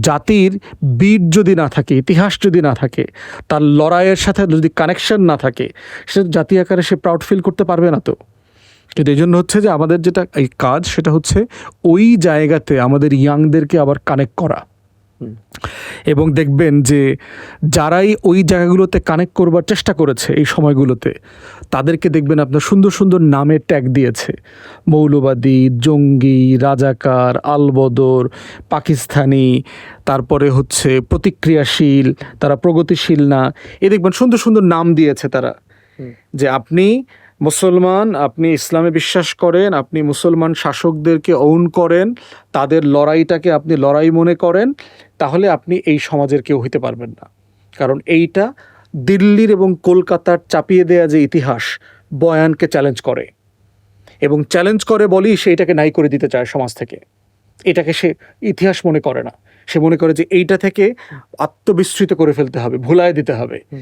জাতির বীর যদি না থাকে, ইতিহাস যদি না থাকে, তার লড়াইয়ের সাথে যদি কানেকশন না থাকে, সে জাতি আকারে সে প্রাউড ফিল করতে পারবে না। তো কিন্তু এই জন্য হচ্ছে যে আমাদের যেটা এই কাজ, সেটা হচ্ছে ওই জায়গাতে আমাদের ইয়াংদেরকে আবার কানেক্ট করা। এবং দেখবেন যে যারাই ওই জায়গাগুলোতে কানেক্ট করবার চেষ্টা করেছে এই সময়গুলোতে, তাদেরকে দেখবেন আপনার সুন্দর সুন্দর নামের ট্যাগ দিয়েছে: মৌলবাদী, জঙ্গি, রাজাকার, আলবদর, পাকিস্তানি, তারপরে হচ্ছে প্রতিক্রিয়াশীল, তারা প্রগতিশীল না, এ দেখবেন সুন্দর সুন্দর নাম দিয়েছে তারা। যে আপনি মুসলমান, আপনি ইসলামে বিশ্বাস করেন, আপনি মুসলমান শাসকদেরকে ওন করেন, তাদের লড়াইটাকে আপনি লড়াই মনে করেন, তাহলে আপনি এই সমাজের কেউ হইতে পারবেন না। কারণ এইটা দিল্লির এবং কলকাতার চাপিয়ে দেয়া যে ইতিহাস বয়ানকে চ্যালেঞ্জ করে, এবং চ্যালেঞ্জ করে বলেই সে এটাকে নাই করে দিতে চায় সমাজ থেকে। এটাকে সে ইতিহাস মনে করে না, সে মনে করে যে এইটা থেকে আত্মবিস্মৃত করে ফেলতে হবে, ভুলায় দিতে হবে।